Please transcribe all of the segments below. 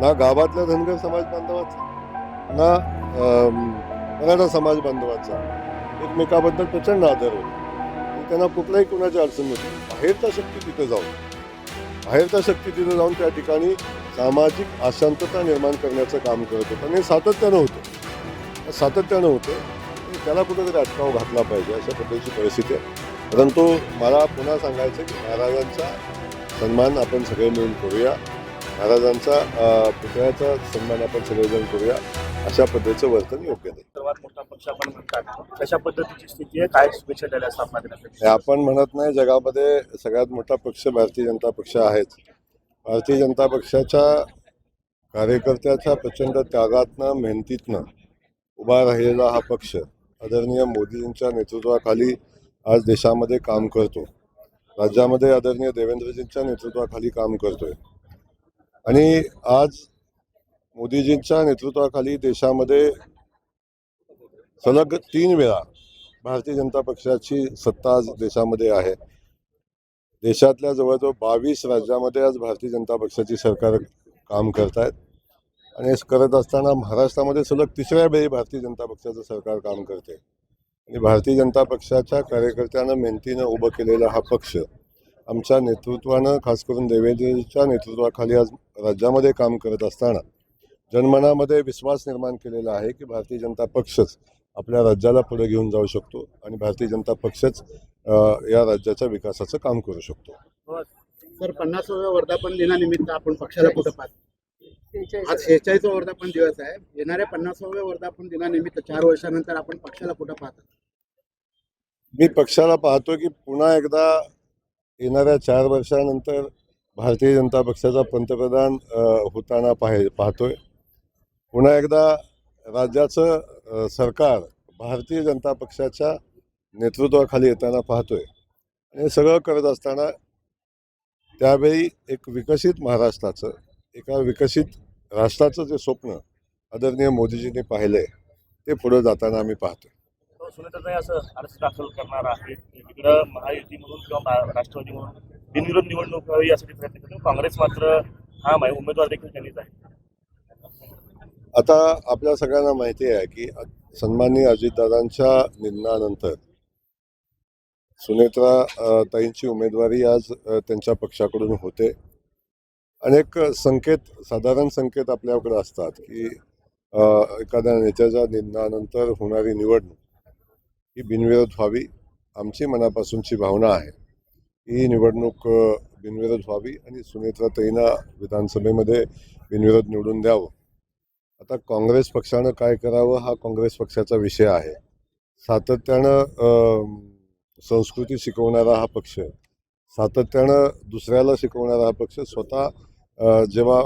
ना गावातल्या धनगर समाज बांधवाचा, ना मराठा समाज बांधवाचा एकमेकाबद्दल प्रचंड आदर होता आणि त्यांना कुठल्याही कुणाची अडचण नव्हती. बाहेरचा शक्ती तिथे जाऊन त्या ठिकाणी सामाजिक अशांतता निर्माण करण्याचं काम करत होतं आणि सातत्यानं होतं आणि त्याला कुठेतरी अटकाव घातला पाहिजे अशा पद्धतीची परिस्थिती आहे. परंतु मला पुन्हा सांगायचं की महाराजांचा सन्मान आपण सगळे मिळून करूया. महाराजांचा पुतळ्याचा सन्मान आपण सगळेजण करूया. अशा पद्धतीचं वर्तन योग्य नाही. सर्वात मोठा पक्ष आपण म्हणतात, कशा पद्धतीची स्थिती आहे, काय शुभेच्छा द्यायला स्थापना हे दिनासाठी? आपण म्हणत नाही, जगामध्ये सगळ्यात मोठा पक्ष भारतीय जनता पक्ष आहेच. भारतीय जनता पक्षाच्या कार्यकर्त्याच्या प्रचंड त्यागातनं मेहनतीतनं उभा राहिलेला हा पक्ष आदरणीय मोदीजींच्या नेतृत्वाखाली आज देशामध्ये काम करतो. राज्यामध्ये आदरणीय देवेंद्रजींच्या नेतृत्वाखाली काम करतोय आणि आज मोदीजींच्या नेतृत्वाखाली देशामध्ये सलग 3 वेळा भारतीय जनता पक्षाची सत्ता आज देशामध्ये आहे. देशातल्या जवळजवळ 22 राज्यामध्ये आज भारतीय जनता पक्षाची सरकार काम करत आहेत आणि हे करत असताना महाराष्ट्रामध्ये सलग 3ऱ्या वेळी भारतीय जनता पक्षाचं सरकार काम करते आणि भारतीय जनता पक्षाच्या कार्यकर्त्यानं मेहनतीनं उभं केलेला हा पक्ष आमच्या नेतृत्वानं, खास करून देवेंद्रजींच्या नेतृत्वाखाली आज राज्यामध्ये काम करत असताना जनमनामध्ये विश्वास निर्माण केलेला आहे की भारतीय जनता पक्षच आपल्या राज्याला पुढे घेऊन जाऊ शकतो आणि भारतीय जनता पक्षच या राज्याच्या विकासाचं काम करू शकतो. सर, 50व्या वर्धापन दिनानिमित्त आपण पक्षाला कुठं पाहतो? आज 46वा वर्धापन दिवस आहे. येणाऱ्या 50व्या वर्धापन दिनानिमित्त 4 वर्षानंतर आपण पक्षाला कुठं पाहतो? मी पक्षाला पाहतो की पुन्हा एकदा येणाऱ्या 4 वर्षानंतर भारतीय जनता पक्षाचा पंतप्रधान होताना पाहतोय. पुन्हा एकदा राज्याचं सरकार भारतीय जनता पक्षाच्या नेतृत्वाखाली येताना पाहतोय आणि हे सगळं करत असताना त्यावेळी एक विकसित महाराष्ट्राचं, एका विकसित राष्ट्राचं जे स्वप्न आदरणीय मोदीजींनी पाहिलंय ते पुढे जाताना आम्ही पाहतोय. सुनेत्राताई असं अर्ज दाखल करणार आहे, इकडं महायुती म्हणून किंवा राष्ट्रवादी म्हणून बिनविरोध निवडणूक व्हावी यासाठी प्रयत्न करतो. काँग्रेस मात्र हा उमेदवार देखील त्यांनीच आहे. आता आपल्या सगळ्यांना माहिती आहे की सन्माननीय अजितदादांच्या निधनानंतर सुनेत्रा ताईंची उमेदवारी आज त्यांच्या पक्षाकडून होते. अनेक साधारण संकेत आपल्याकडे असतात की एखाद्या नेत्याच्या निधनानंतर होणारी निवडणूक ही बिनविरोध व्हावी. आमची मनापासूनची भावना आहे ही निवडणूक बिनविरोध व्हावी आणि सुनेत्रा ताईंना विधानसभेमध्ये बिनविरोध निवडून द्यावं. आता काँग्रेस पक्षानं काय करावं हा काँग्रेस पक्षाचा विषय आहे. सातत्यानं संस्कृती शिकवणारा हा पक्ष, सातत्यानं दुसऱ्याला शिकवणारा हा पक्ष स्वतः जेव्हा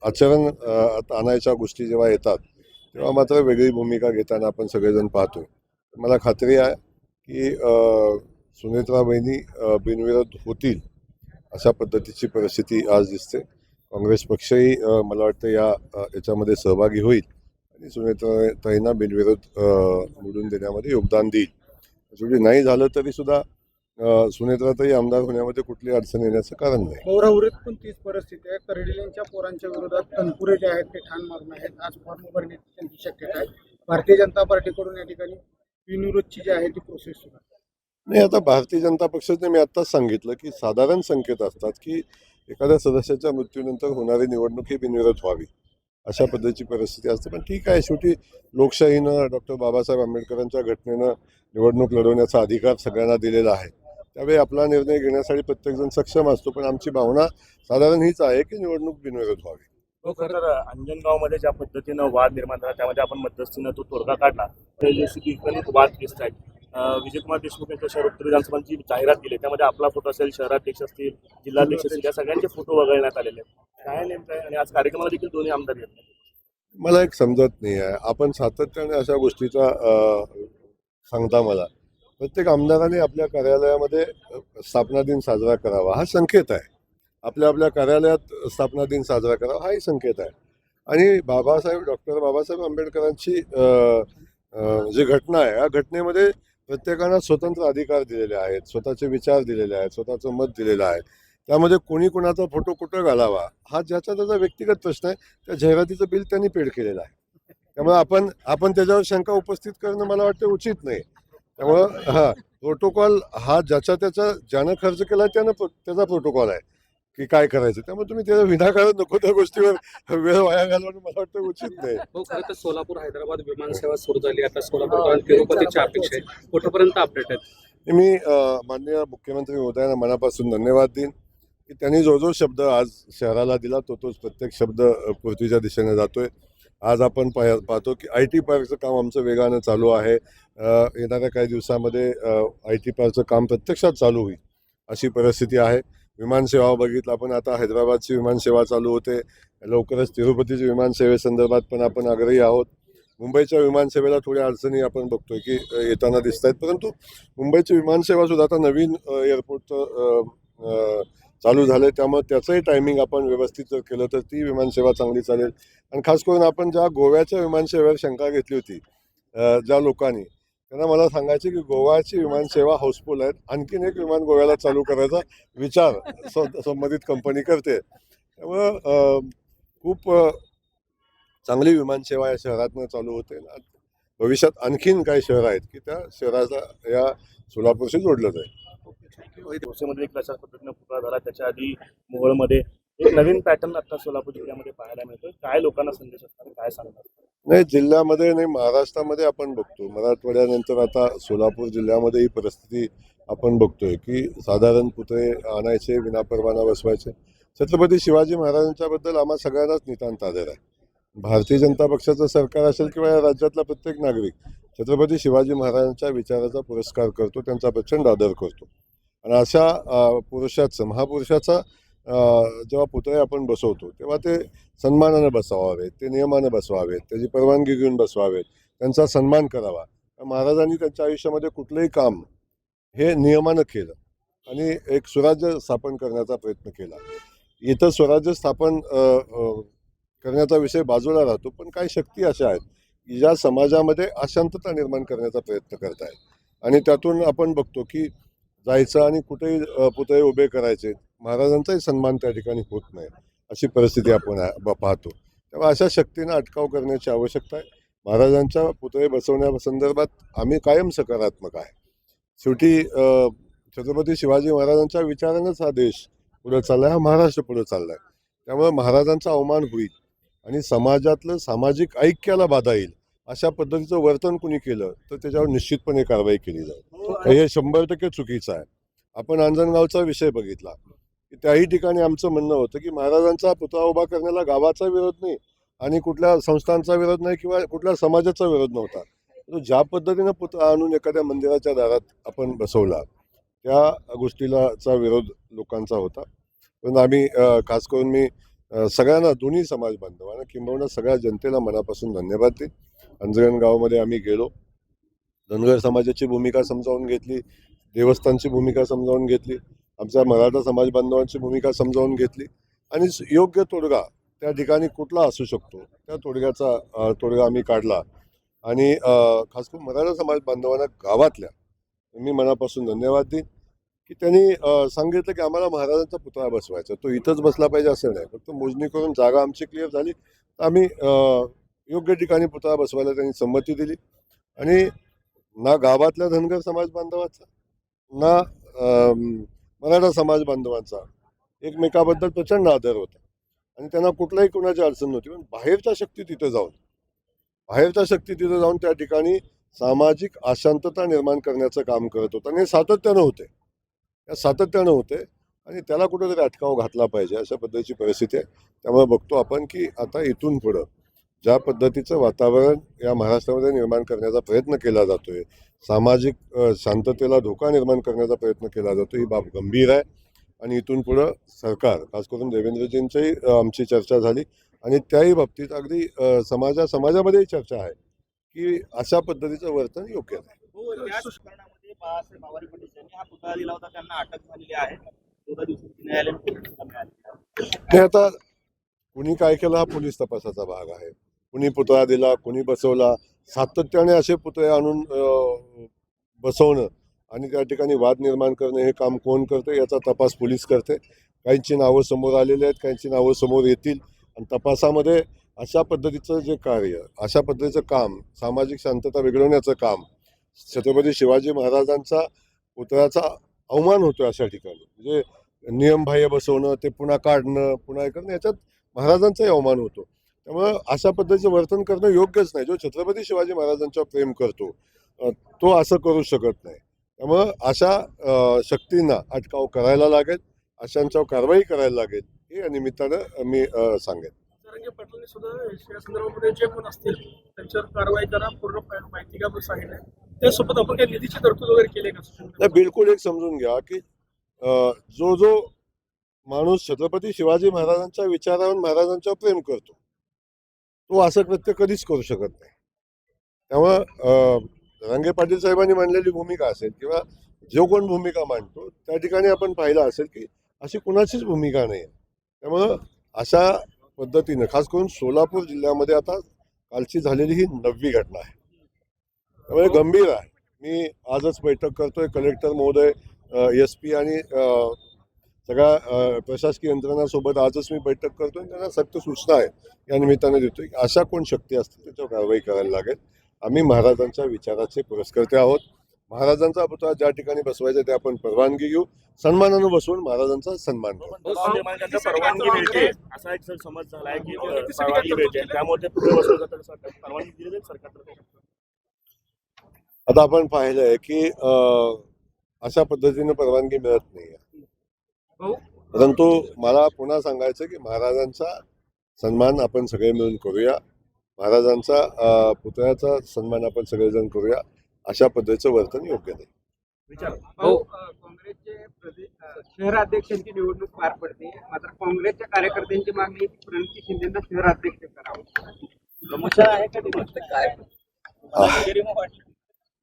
आचरण आणायच्या गोष्टी जेव्हा येतात तेव्हा मात्र वेगळी भूमिका घेताना आपण सगळेजण पाहतोय. मला खात्री आहे की सुनेत्रा बहिणी बिनविरोध होतील अशा पद्धतीची परिस्थिती आज दिसते. काँग्रेस पक्षही मला वाटतं याच्यामध्ये सहभागी होईल आणि सुनेत्रा ताईंना बिनविरोध निवडून देण्यामध्ये योगदान देईल. शेवटी नाही झालं तरी सुद्धा सुनेत्राताई आमदार होण्यामध्ये कुठली अडचण येण्याचं कारण नाही. पौरावृत्त पण तीच परिस्थिती आहे. करडिलेंच्या पोरांच्या विरोधात तनपुरे जे आहेत ते ठाण मारून आहेत. आज फॉर्म भरण्याची त्यांची शक्यता आहे. भारतीय जनता पार्टीकडून या ठिकाणी बिनविरोधची जी आहे ती प्रोसेस सुरू आहे. नाही, आता भारतीय जनता पक्षाने मी आत्ताच सांगितलं की साधारण संकेत असतात की एखाद्या सदस्याच्या मृत्यूनंतर होणारी निवडणूक ही बिनविरोध व्हावी अशा पद्धतीची परिस्थिती असते. पण ठीक आहे, शेवटी लोकशाहीनं, डॉक्टर बाबासाहेब आंबेडकरांच्या घटनेनं निवडणूक लढवण्याचा अधिकार सगळ्यांना दिलेला आहे. त्यावेळी आपला निर्णय घेण्यासाठी प्रत्येकजण सक्षम असतो. पण आमची भावना साधारण हीच आहे की निवडणूक बिनविरोध व्हावी. हो, खरं तर अंजनगावमध्ये ज्या पद्धतीनं वाद निर्माण झाला त्यामध्ये आपण मध्यस्थीनं तो तोडगा काढला. वाद दिसत आहेत. विजयकुमार देशमुख यांच्या शहर उत्तर विधानसभांची जाहिरात केली, त्यामध्ये आपला फोटो असेल, शहराध्यक्ष असतील, जिल्हाध्यक्ष असतील, या सगळ्यांचे फोटो वगळण्यात आलेले आहेत. काय नेमकं आहे? आणि आज कार्यक्रमाला देखील दोन्ही आमदार येत नाही. मला एक समजत नाही आहे. आपण सातत्याने अशा गोष्टीचा सांगता मला प्रत्येक आमदाराने आपल्या कार्यालयामध्ये स्थापना दिन साजरा करावा हा संकेत आहे. आपल्या कार्यालयात स्थापना दिन साजरा करावा हाही संकेत आहे. आणि डॉक्टर बाबासाहेब आंबेडकरांची जी घटना आहे या घटनेमध्ये प्रत्येकाला स्वतंत्र अधिकार दिलेले आहेत, स्वतःचे विचार दिलेले आहेत, स्वतःचं मत दिलेलं आहे. त्यामध्ये कोणी कोणाचा फोटो कुठं घालावा हा ज्याचा त्याचा व्यक्तिगत प्रश्न आहे. त्या जाहिरातीचं बिल त्यांनी पेड केलेलं आहे. त्यामुळे आपण त्याच्यावर शंका उपस्थित करणं मला वाटतं उचित नाही. त्यामुळं प्रोटोकॉल हा ज्यानं खर्च केला त्याचा प्रोटोकॉल आहे की काय करायचं. त्यामुळे तुम्ही त्याचा विनाकारण नको त्या गोष्टीवर वेळ वाया घालवणं मला वाटतं उचित नाही. हो, खरं तर सोलापूर हैदराबाद विमानसेवा सुरू झाली. आता सोलापूर तिरुपतीची अपेक्षा आहे. कुठपर्यंत अपडेट आहेत? मी माननीय मुख्यमंत्री महोदयांना मनापासून धन्यवाद देईन की त्यांनी जो शब्द आज शहराला दिला तोच प्रत्येक शब्द पूर्तीच्या दिशेने जातोय. आज आपण पाहतो की IT पार्कचं काम आमचं वेगानं चालू आहे. येणाऱ्या काही दिवसामध्ये IT पार्कचं काम प्रत्यक्षात चालू होईल अशी परिस्थिती आहे. विमानसेवा बघितलं आपण, आता हैदराबादची विमानसेवा चालू होते. लवकरच तिरुपतीच्या विमानसेवेसंदर्भात पण आपण आग्रही आहोत. मुंबईच्या विमानसेवेला थोड्या अडचणी आपण बघतोय की येताना दिसत आहेत, परंतु मुंबईची विमानसेवा सुद्धा आता नवीन एअरपोर्टचं चालू झालं आहे. त्यामुळे त्याचंही टायमिंग आपण व्यवस्थित जर केलं तर ती विमानसेवा चांगली चालेल. आणि खास करून आपण ज्या गोव्याच्या विमानसेवेवर शंका घेतली होती ज्या लोकांनी, त्यांना मला सांगायचे की गोव्याची विमानसेवा हाऊसफुल आहेत. आणखीन एक विमान गोव्याला चालू करायचा विचार संबंधित कंपनी करते. त्यामुळं खूप चांगली विमानसेवा या शहरातनं चालू होते. भविष्यात आणखीन काही शहर आहेत की त्या शहराचा या सोलापूरशी जोडलं जाईल. भोसेमध्ये एक अशाच पद्धतीनं पुतळा झाला. त्याच्या आधी मोहोळमध्ये एक नवीन पॅटर्न आता सोलापूर जिल्ह्यामध्ये पाहायला मिळतोय. काय लोकांना संदेश असतात, काय सांगतात? नाही, जिल्ह्यामध्ये नाही, महाराष्ट्रामध्ये आपण बघतो. मराठवाड्यानंतर आता सोलापूर जिल्ह्यामध्ये ही परिस्थिती आपण बघतोय की साधारण पुतळे आणायचे, विनापरवाना बसवायचे. छत्रपती शिवाजी महाराजांच्याबद्दल आम्हा सगळ्यांनाच नितांत आदर आहे. भारतीय जनता पक्षाचं सरकार असेल किंवा या राज्यातला प्रत्येक नागरिक छत्रपती शिवाजी महाराजांच्या विचाराचा पुरस्कार करतो, त्यांचा प्रचंड आदर करतो. आणि अशा महापुरुषाचा जेव्हा पुतळे आपण बसवतो तेव्हा ते सन्मानानं बसवावेत, ते नियमानं बसवावेत, त्याची परवानगी घेऊन बसवावेत, त्यांचा सन्मान करावा. महाराजांनी त्यांच्या आयुष्यामध्ये कुठलंही काम हे नियमानं केलं आणि एक स्वराज्य स्थापन करण्याचा प्रयत्न केला. इथं स्वराज्य स्थापन करण्याचा विषय बाजूला राहतो, पण काही शक्ती अशा आहेत की ज्या समाजामध्ये अशांतता निर्माण करण्याचा प्रयत्न करत आहेत. आणि त्यातून आपण बघतो की जायचं आणि कुठेही पुतळे उभे करायचे, महाराजांचाही सन्मान त्या ठिकाणी होत नाही, अशी परिस्थिती आपण पाहतो. तेव्हा अशा शक्तींना अटकाव करण्याची आवश्यकता आहे. महाराजांच्या पुतळे बसवण्यासंदर्भात आम्ही कायम सकारात्मक आहे. शेवटी छत्रपती शिवाजी महाराजांच्या विचारानंच हा देश पुढे चालला आहे, हा महाराष्ट्र पुढे चालला आहे. त्यामुळे महाराजांचा अवमान होईल आणि समाजातलं सामाजिक ऐक्याला बाधा येईल अशा पद्धतीचं वर्तन कुणी केलं तर त्याच्यावर निश्चितपणे कारवाई केली जाईल. हे 100% चुकीचं आहे. आपण अंजनगावचा विषय बघितला की त्याही ठिकाणी आमचं म्हणणं होतं की महाराजांचा पुतळा उभा करण्याला गावाचा विरोध नाही आणि कुठल्या संस्थांचा विरोध नाही किंवा कुठल्या समाजाचा विरोध नव्हता. तो ज्या पद्धतीनं पुतळा आणून एखाद्या मंदिराच्या दारात आपण बसवला त्या गोष्टीलाचा विरोध लोकांचा होता. पण आम्ही खास करून मी सगळ्यांना, दोन्ही समाज बांधवांना किंबहुना सगळ्या जनतेला मनापासून धन्यवाद देईन. अंजनगावमध्ये आम्ही गेलो, धनगर समाजाची भूमिका समजावून घेतली, देवस्थानची भूमिका समजावून घेतली, आमच्या मराठा समाज बांधवांची भूमिका समजावून घेतली आणि योग्य तोडगा त्या ठिकाणी कुठला असू शकतो त्या तोडगा आम्ही काढला. आणि खास करून मराठा समाज बांधवांना गावातल्या मी मनापासून धन्यवाद देईन की त्यांनी सांगितलं की आम्हाला महाराजांचा पुतळा बसवायचा, तो इथंच बसला पाहिजे असं नाही. फक्त मोजणी करून जागा आमची क्लिअर झाली तर आम्ही योग्य ठिकाणी पुतळा बसवायला त्यांनी संमती दिली. आणि ना गावातल्या धनगर समाज बांधवाचा ना मराठा समाज बांधवांचा एकमेकाबद्दल प्रचंड आदर होता आणि त्यांना कुठलाही कोणाची अडचण नव्हती. पण बाहेरच्या शक्ती तिथं जाऊन त्या ठिकाणी सामाजिक अशांतता निर्माण करण्याचं काम करत होतं आणि सातत्यानं होते आणि त्याला कुठेतरी अटकाव घातला पाहिजे अशा पद्धतीची परिस्थिती आहे. त्यामुळे बघतो आपण की आता इथून पुढं ज्या पद्धतीचं वातावरण या महाराष्ट्रामध्ये निर्माण करण्याचा प्रयत्न केला जातोय, सामाजिक शांततेला धोका निर्माण करण्याचा प्रयत्न केला जातो, ही बाब गंभीर आहे. आणि इथून पुढं सरकार, खास करून देवेंद्रजींच्याही आमची चर्चा झाली आणि त्याही बाबतीत अगदी समाजामध्येही चर्चा आहे की अशा पद्धतीचं वर्तन योग्य नाही. बाळासाहेब आवारी पाटील यांनी हा पुतळा दिला होता, त्यांना अटक झालेली आहे. 14 दिवसांची न्यायालयीन आता कुणी काय केलं हा पोलीस तपासाचा भाग आहे. कुणी पुतळा दिला, कुणी बसवला, सातत्याने असे पुतळे आणून बसवणं आणि त्या ठिकाणी वाद निर्माण करणं हे काम कोण करते याचा तपास पोलीस करते. काहींची नावं समोर आलेली आहेत, काहींची नावं समोर येतील आणि तपासामध्ये अशा पद्धतीचं जे कार्य, अशा पद्धतीचं काम, सामाजिक शांतता बिघडवण्याचं काम, छत्रपती शिवाजी महाराजांचा पुतळ्याचा अवमान होतो अशा ठिकाणी, म्हणजे नियमबाह्य बसवणं, ते पुन्हा काढणं, पुन्हा हे करणं, याच्यात महाराजांचाही अवमान होतो. त्यामुळं अशा पद्धतीचं वर्तन करणं योग्यच नाही. जो छत्रपती शिवाजी महाराजांच्यावर प्रेम करतो तो असं करू शकत नाही. त्यामुळं अशा शक्तींना अटकाव करायला लागेल, अशांच्यावर कारवाई करायला लागेल, हे या निमित्तानं मी सांगेन. जरांगे पाटलांनी सुद्धा या संदर्भामध्ये जे पण असतील त्यांच्यावर कारवाई करा, पूर्ण माहिती घ्या सांगितलंय. त्यासोबत आपण काही निधीची तरतूद वगैरे केली का? नाही, बिलकुल एक समजून घ्या की जो माणूस छत्रपती शिवाजी महाराजांच्या विचारावर, महाराजांच्यावर प्रेम करतो, तो असं कृत्य कधीच करू शकत नाही. त्यामुळं रंगे पाटील साहेबांनी मांडलेली भूमिका असेल किंवा जो कोण भूमिका मांडतो त्या ठिकाणी आपण पाहिलं असेल की अशी कुणाचीच भूमिका नाही आहे. त्यामुळं अशा पद्धतीनं खास करून सोलापूर जिल्ह्यामध्ये आता कालची झालेली ही 9वी घटना आहे. त्यामुळे गंभीर आहे. मी आजच बैठक करतोय कलेक्टर महोदय, SP आणि सगळ्या प्रशासकीय यंत्रणांसोबत आजच मी बैठक करतोय. त्यांना सक्त सूचना आहे या निमित्तानं देतोय की अशा कोण शक्ती असतील त्याच्यावर कारवाई करायला लागेल. आम्ही महाराजांच्या विचाराचे पुरस्कर्ते आहोत. महाराजांचा पुतळा ज्या ठिकाणी बसवायचा ते आपण परवानगी घेऊ, सन्मानानं बसवून महाराजांचा सन्मान करू. त्यांना परवानगी मिळते असा एक समज झाला आहे की परवानगी मिळते, त्यामुळे ते पुढे बसवलं जातं. परवानगी दिली जाईल सरकारतर्फे. आता आपण पाहिलंय की अशा पद्धतीनं परवानगी मिळत नाही. परंतु मला पुन्हा सांगायचं की महाराजांचा सन्मान आपण सगळे मिळून करूया. महाराजांचा पुतळ्याचा सन्मान आपण सगळेजण करूया. अशा पद्धतीचं वर्तन योग्य नाही. काँग्रेसचे शहराध्यक्षांची निवडणूक पार पडते, मात्र काँग्रेसच्या कार्यकर्त्यांची मागणी प्रणिती शिंदेना शहराध्यक्ष करावं. समस्या आहे का ते काय?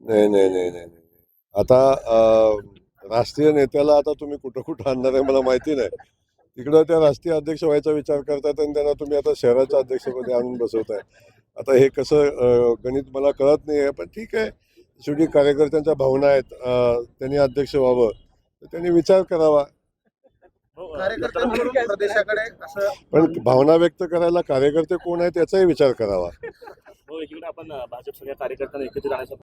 नाही. आता राष्ट्रीय नेत्याला आता तुम्ही कुठं कुठं आणणार आहे मला माहिती नाही. तिकडं त्या राष्ट्रीय अध्यक्ष व्हायचा विचार करतात आणि त्यांना तुम्ही आता शहराच्या अध्यक्षपदी आणून बसवताय. आता हे कसं गणित मला कळत नाही आहे, पण ठीक आहे. शेवटी कार्यकर्त्यांच्या भावना आहेत, त्यांनी अध्यक्ष व्हावं तर त्यांनी विचार करावा. कार्यकर्त्यांकडून प्रदेशाकडे असं पण भावना व्यक्त करायला कार्यकर्ते कोण आहेत याचाही विचार करावा. एकीकडे आपण भाजप सगळ्या कार्यकर्त्यांना एकत्र जाण्याचा